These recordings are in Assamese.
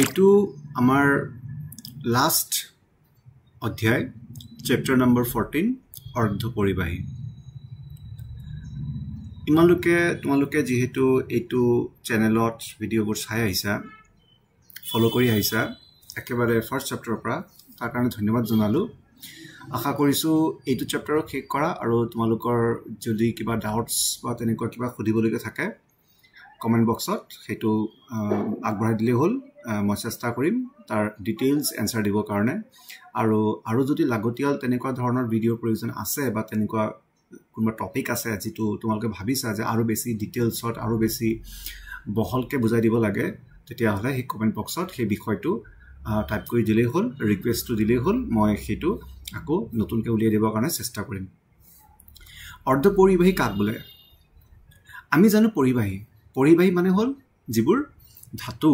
এইটো আমাৰ লাষ্ট অধ্যায় চেপ্টাৰ নম্বৰ 14 অৰ্ধ পৰিবাহী তোমালোকে যেহেতু এইটো চেনেলত ভিডিঅ'বোৰ চাই আহিছা ফলো কৰি আহিছা একেবাৰে ফাৰ্স্ট চেপ্টাৰৰ পৰা তাৰ কাৰণে ধন্যবাদ জনালো আশা কৰিছো এইটো চেপ্টাৰক শেষ কৰা আৰু তোমালোকৰ যদি কিবা ডাউটস বা তেনেকুৱা কিবা খুদিবলগীয়া থাকে কমেন্ট বক্সত হেতু আগবঢ়াই দিলে হল মই চেষ্টা কৰিম তাৰ ডিটেইলছ এনসাৰ দিব কাৰণে আৰু যদি লাগতিয়াল তেনেকুৱা ধৰণৰ ভিডিঅ' প্ৰয়োজন আছে বা তেনেকুৱা কোনবা টপিক আছে যেটো তোমালোকে ভাবিছা যে আৰু বেছি ডিটেইলছত আৰু বেছি বহলকে বুজাই দিব লাগে তেতিয়া হলে হে কমেন্ট বক্সত হে বিষয়টো টাইপ কৰি দিলে হল ৰিকুৱেষ্টটো দিলে হল মই হেতু আকৌ নতুনকে উলিয়াই দিবৰ কাৰণে চেষ্টা কৰিম অৰ্ধ পৰিবাহী কাক বোলে আমি জানো পৰিবাহী মানে হল যিবোৰ ধাতু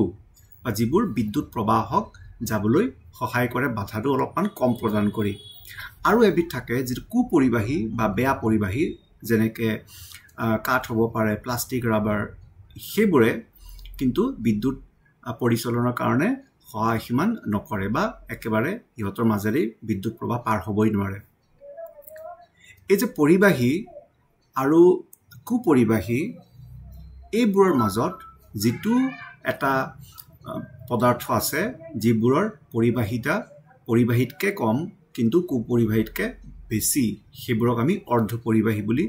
বা যিবোৰ বিদ্যুৎ প্ৰবাহক যাবলৈ সহায় কৰে বাধাটো অলপমান কম প্ৰদান কৰি আৰু এবিধ থাকে যিটো কুপৰিবাহী বা বেয়া পৰিবাহী যেনেকে কাঠ হ'ব পাৰে প্লাষ্টিক ৰাবাৰ হেবোৰে কিন্তু বিদ্যুৎ পৰিচালনৰ কাৰণে সহায় সিমান নকৰে বা একেবাৰে ইহতৰ মাজেৰে বিদ্যুৎ প্ৰবাহ পাৰ হ'বই নোৱাৰে এই যে পৰিবাহী আৰু কুপৰিবাহী এইবোৰৰ মাজত যেটো এটা পদাৰ্থ আছে যিবোৰৰ পৰিবাহিতকে কম কিন্তু কুপৰিবাহিতকে বেছি হেবোৰক আমি অৰ্ধ পৰিবাহী বুলি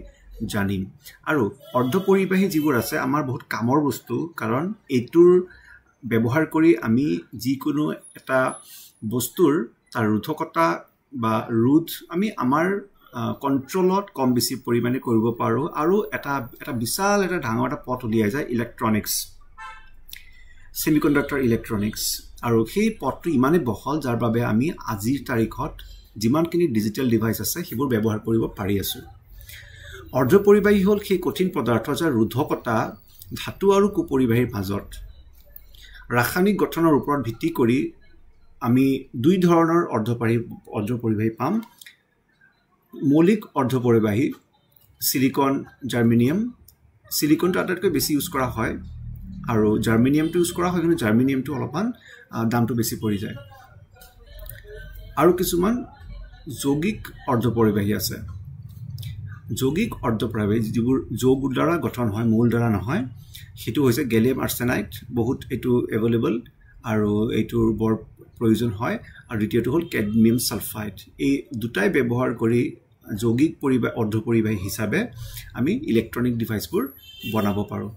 জানিম আৰু অৰ্ধ পৰিবাহী যিবোৰ আছে আমাৰ বহুত কামৰ বস্তু কাৰণ এইটোৰ ব্যৱহাৰ কৰি আমি যিকোনো এটা বস্তুৰ তাৰ ৰোধকতা বা ৰোধ আমি আমাৰ কন্ট্ৰোলত কম বেছি পৰিমাণে কৰিব পাৰো আৰু এটা বিশাল এটা ডাঙৰ এটা পথ উলিয়াই যায় ইলেক্ট্ৰনিক্স সেমিকন্ডাক্টৰ ইলেক্ট্ৰনিক্স আৰু সেই পথটো ইমানে বহল যাৰ বাবে আমি আজিৰ তাৰিখত যিমানখিনি ডিজিটেল ডিভাইস আছে হেবোৰ ব্যৱহাৰ কৰিব পাৰি আছো অৰ্ধ পৰিবাহী হল সেই কঠিন পদাৰ্থ যাৰ ৰোধকতা ধাতু আৰু কুপৰিবাহীৰ মাজত ৰাসায়নিক গঠনৰ ওপৰত ভিত্তি কৰি আমি দুই ধৰণৰ অৰ্ধ পৰিবাহী পাম মৌলিক অৰ্ধ পৰিবাহী সিলিকন জাৰ্মেনিয়াম সিলিকনটো আটাইতকৈ বেছি ইউজ কৰা হয় আৰু জাৰ্মেনিয়ামটো ইউজ কৰা হয় কিন্তু জাৰ্মেনিয়ামটো অলপমান দামটো বেছি পৰি যায় আৰু কিছুমান যৌগিক অৰ্ধ পৰিবাহী আছে যৌগিক অৰ্ধ পৰিবাহী যিবোৰ যৌগ দ্বাৰা গঠন হয় মূল দ্বাৰা নহয় হেতু হৈছে গেলিয়াম আৰ্ছেনাইড বহুত এটো এভেইলেবল আৰু এইটোৰ বৰ প্ৰয়োজন হয় আৰু দ্বিতীয়টো হল কেডমিয়াম সালফাইড এই দুটাই ব্যৱহাৰ কৰি যৌগিক অৰ্ধ পৰিবাহী হিচাপে আমি ইলেক্ট্ৰনিক ডিভাইসবোৰ বনাব পাৰো